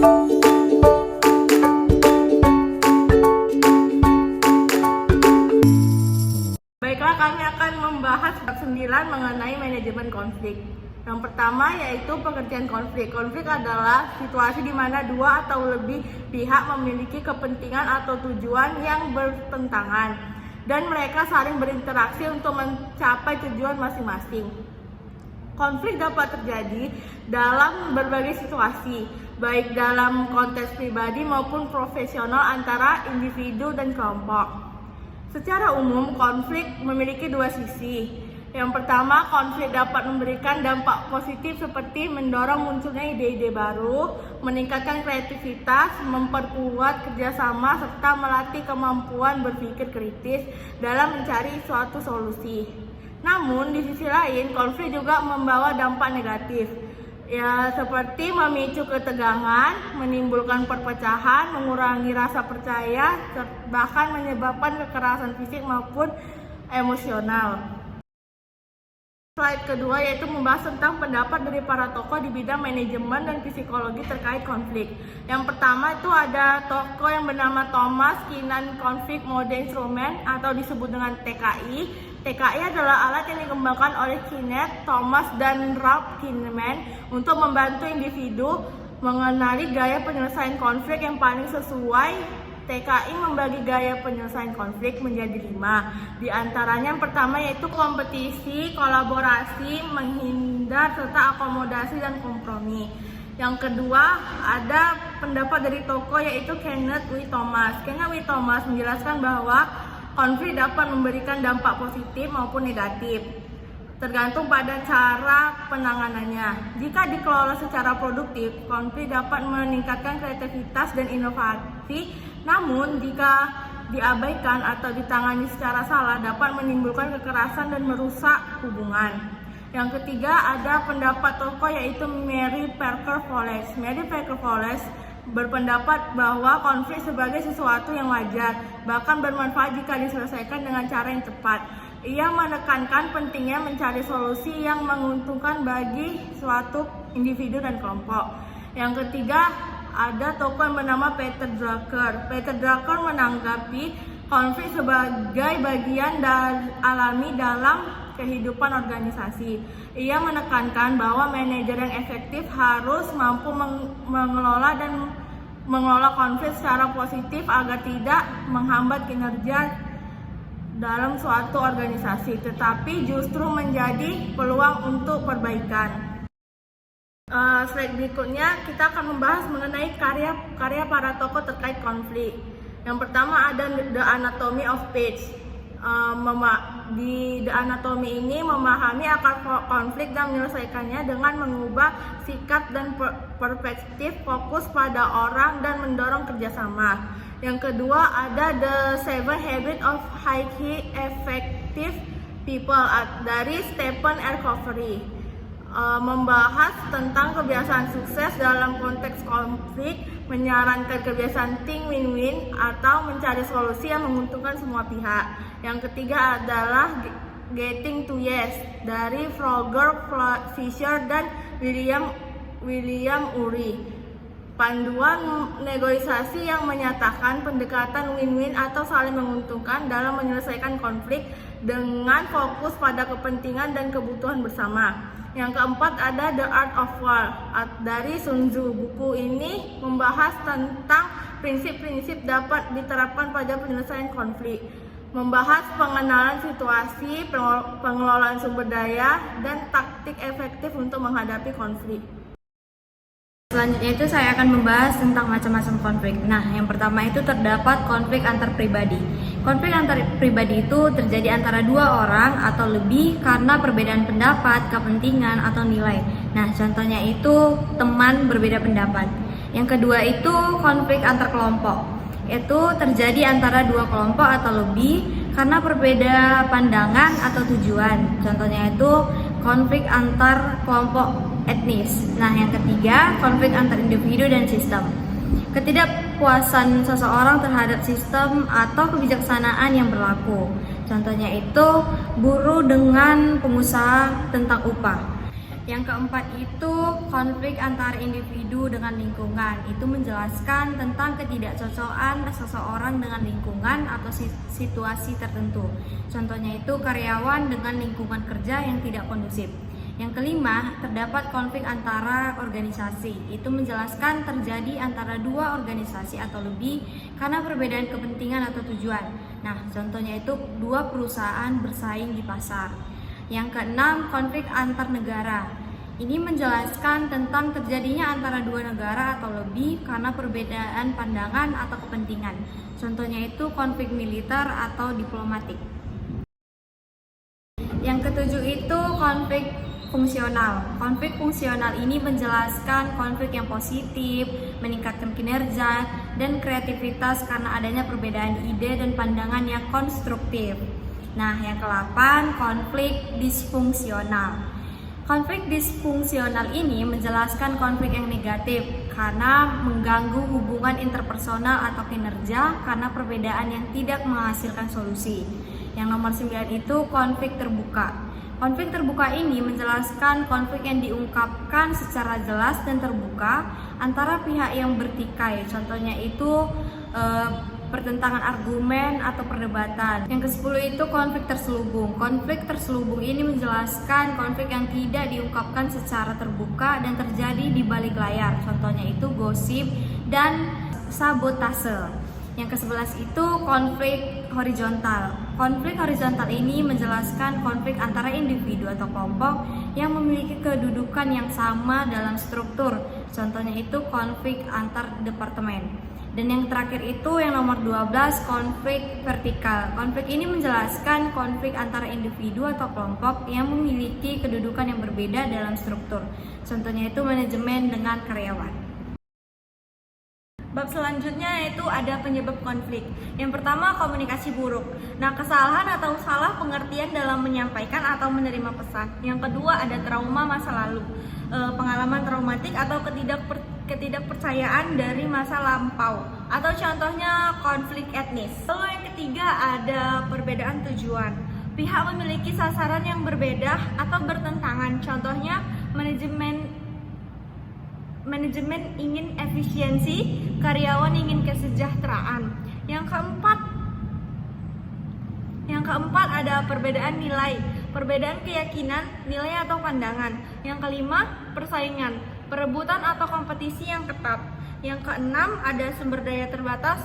Baiklah, kami akan membahas bab 9 mengenai manajemen konflik. Yang pertama yaitu pengertian konflik. Konflik adalah situasi di mana dua atau lebih pihak memiliki kepentingan atau tujuan yang bertentangan dan mereka saling berinteraksi untuk mencapai tujuan masing-masing. Konflik dapat terjadi dalam berbagai situasi, baik dalam konteks pribadi maupun profesional antara individu dan kelompok. Secara umum, konflik memiliki dua sisi. Yang pertama, konflik dapat memberikan dampak positif seperti mendorong munculnya ide-ide baru, meningkatkan kreativitas, memperkuat kerjasama, serta melatih kemampuan berpikir kritis dalam mencari suatu solusi. Namun, di sisi lain, konflik juga membawa dampak negatif, seperti memicu ketegangan, menimbulkan perpecahan, mengurangi rasa percaya, bahkan menyebabkan kekerasan fisik maupun emosional. Slide kedua yaitu membahas tentang pendapat dari para tokoh di bidang manajemen dan psikologi terkait konflik. Yang pertama itu ada tokoh yang bernama Thomas Keenan Conflict Model Instrument atau disebut dengan TKI. TKI adalah alat yang dikembangkan oleh Kenneth Thomas dan Ralph Kahneman untuk membantu individu mengenali gaya penyelesaian konflik yang paling sesuai. TKI membagi gaya penyelesaian konflik menjadi 5. Di antaranya yang pertama yaitu kompetisi, kolaborasi, menghindar, serta akomodasi dan kompromi. Yang kedua ada pendapat dari tokoh yaitu Kenneth W. Thomas. Kenneth W. Thomas menjelaskan bahwa konflik dapat memberikan dampak positif maupun negatif, tergantung pada cara penanganannya. Jika dikelola secara produktif, konflik dapat meningkatkan kreativitas dan inovasi. Namun, jika diabaikan atau ditangani secara salah, dapat menimbulkan kekerasan dan merusak hubungan. Yang ketiga, ada pendapat tokoh yaitu Mary Parker Foles. Mary Parker Foles berpendapat bahwa konflik sebagai sesuatu yang wajar, bahkan bermanfaat jika diselesaikan dengan cara yang tepat. Ia menekankan pentingnya mencari solusi yang menguntungkan bagi suatu individu dan kelompok. Yang ketiga, ada tokoh yang bernama Peter Drucker. Peter Drucker menanggapi konflik sebagai bagian alami dalam kehidupan organisasi. Ia menekankan bahwa manajer yang efektif harus mampu mengelola konflik secara positif agar tidak menghambat kinerja dalam suatu organisasi, tetapi justru menjadi peluang untuk perbaikan. Slide berikutnya kita akan membahas mengenai karya para tokoh terkait konflik. Yang pertama ada The Anatomy of Peace. Di The Anatomy ini memahami akar konflik dan menyelesaikannya dengan mengubah sikap dan perspektif, fokus pada orang dan mendorong kerjasama. Yang kedua ada The Seven Habits of Highly Effective People dari Stephen R. Covey. Membahas tentang kebiasaan sukses dalam konteks konflik, menyarankan kebiasaan think win-win atau mencari solusi yang menguntungkan semua pihak. Yang ketiga adalah Getting to Yes dari Roger Fisher dan William Ury. Panduan negosiasi yang menyatakan pendekatan win-win atau saling menguntungkan dalam menyelesaikan konflik dengan fokus pada kepentingan dan kebutuhan bersama. Yang keempat ada The Art of War dari Sun Tzu. Buku ini membahas tentang prinsip-prinsip dapat diterapkan pada penyelesaian konflik, membahas pengenalan situasi, pengelolaan sumber daya, dan taktik efektif untuk menghadapi konflik. Selanjutnya itu saya akan membahas tentang macam-macam konflik. Nah, yang pertama itu terdapat konflik antar pribadi. Konflik antar pribadi itu terjadi antara dua orang atau lebih karena perbedaan pendapat, kepentingan, atau nilai. Nah, contohnya itu teman berbeda pendapat. Yang kedua itu konflik antar kelompok. Itu terjadi antara dua kelompok atau lebih karena berbeda pandangan atau tujuan. Contohnya itu konflik antar kelompok etnis. Nah, yang ketiga, konflik antar individu dan sistem. Ketidakpuasan seseorang terhadap sistem atau kebijaksanaan yang berlaku. Contohnya itu buruh dengan pengusaha tentang upah. Yang keempat itu konflik antar individu dengan lingkungan. Itu menjelaskan tentang ketidakcocokan seseorang dengan lingkungan atau situasi tertentu. Contohnya itu karyawan dengan lingkungan kerja yang tidak kondusif. Yang kelima, terdapat konflik antara organisasi. Itu menjelaskan terjadi antara dua organisasi atau lebih karena perbedaan kepentingan atau tujuan. Nah, contohnya itu dua perusahaan bersaing di pasar. Yang keenam, konflik antar negara. Ini menjelaskan tentang terjadinya antara dua negara atau lebih karena perbedaan pandangan atau kepentingan. Contohnya itu konflik militer atau diplomatik. Yang ketujuh itu konflik fungsional. Konflik fungsional ini menjelaskan konflik yang positif, meningkatkan kinerja dan kreativitas karena adanya perbedaan ide dan pandangan yang konstruktif. Nah, yang ke-8, konflik disfungsional. Konflik disfungsional ini menjelaskan konflik yang negatif karena mengganggu hubungan interpersonal atau kinerja karena perbedaan yang tidak menghasilkan solusi. Yang nomor 9 itu konflik terbuka. Konflik terbuka ini menjelaskan konflik yang diungkapkan secara jelas dan terbuka antara pihak yang bertikai. Contohnya itu pertentangan argumen atau perdebatan. Yang ke-10 itu konflik terselubung. Konflik terselubung ini menjelaskan konflik yang tidak diungkapkan secara terbuka dan terjadi di balik layar. Contohnya itu gosip dan sabotase. Yang ke-11 itu konflik horizontal. Konflik horizontal ini menjelaskan konflik antara individu atau kelompok yang memiliki kedudukan yang sama dalam struktur. Contohnya itu konflik antar departemen. Dan yang terakhir itu yang nomor 12, konflik vertikal. Konflik ini menjelaskan konflik antara individu atau kelompok yang memiliki kedudukan yang berbeda dalam struktur. Contohnya itu manajemen dengan karyawan. Bab selanjutnya yaitu ada penyebab konflik. Yang pertama, komunikasi buruk. Nah, kesalahan atau salah pengertian dalam menyampaikan atau menerima pesan. Yang kedua, ada trauma masa lalu. Pengalaman traumatik atau ketidakpercayaan dari masa lampau. Atau contohnya konflik etnis. Lalu yang ketiga, ada perbedaan tujuan. Pihak memiliki sasaran yang berbeda atau bertentangan. Contohnya manajemen ingin efisiensi, karyawan ingin kesejahteraan. Yang keempat ada perbedaan nilai, perbedaan keyakinan, nilai atau pandangan. Yang kelima, persaingan, perebutan atau kompetisi yang ketat. Yang keenam, ada sumber daya terbatas,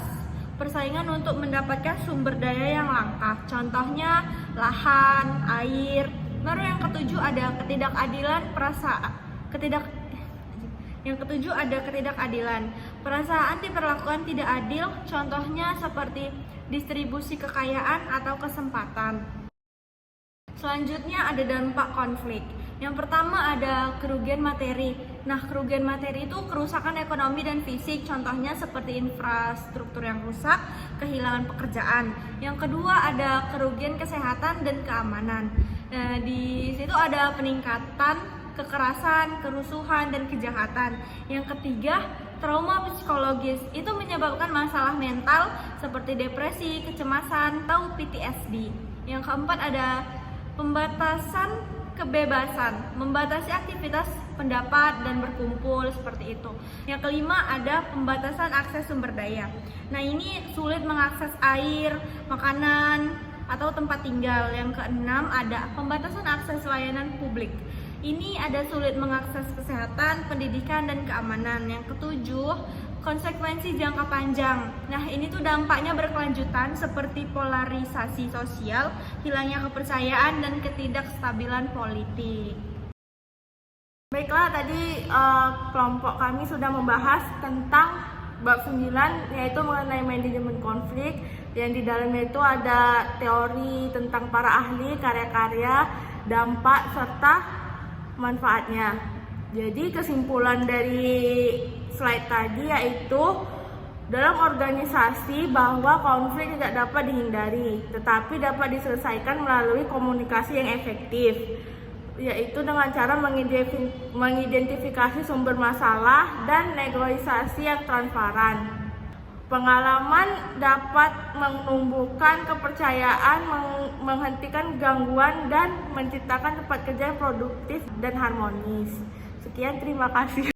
persaingan untuk mendapatkan sumber daya yang langka. Contohnya lahan, air. Lalu yang ketujuh ada ketidakadilan. Perasaan diperlakukan tidak adil, contohnya seperti distribusi kekayaan atau kesempatan. Selanjutnya ada dampak konflik. Yang pertama ada kerugian materi. Nah, kerugian materi itu kerusakan ekonomi dan fisik, contohnya seperti infrastruktur yang rusak, kehilangan pekerjaan. Yang kedua ada kerugian kesehatan dan keamanan. Di situ ada peningkatan kekerasan, kerusuhan, dan kejahatan. Yang ketiga, trauma psikologis. Itu menyebabkan masalah mental seperti depresi, kecemasan, atau PTSD. Yang keempat ada pembatasan kebebasan, membatasi aktivitas pendapat dan berkumpul seperti itu. Yang kelima ada pembatasan akses sumber daya. Nah, ini sulit mengakses air, makanan, atau tempat tinggal. Yang keenam ada pembatasan akses layanan publik. Ini ada sulit mengakses kesehatan, pendidikan, dan keamanan. Yang ketujuh, konsekuensi jangka panjang. Nah, ini tuh dampaknya berkelanjutan seperti polarisasi sosial, hilangnya kepercayaan, dan ketidakstabilan politik. Baiklah, tadi kelompok kami sudah membahas tentang bab 9, yaitu mengenai manajemen konflik, yang di dalamnya itu ada teori tentang para ahli, karya-karya, dampak, serta manfaatnya. Jadi kesimpulan dari slide tadi yaitu dalam organisasi bahwa konflik tidak dapat dihindari, tetapi dapat diselesaikan melalui komunikasi yang efektif, yaitu dengan cara mengidentifikasi sumber masalah dan negosiasi yang transparan. Pengalaman dapat menumbuhkan kepercayaan, menghentikan gangguan, dan menciptakan tempat kerja yang produktif dan harmonis. Sekian, terima kasih.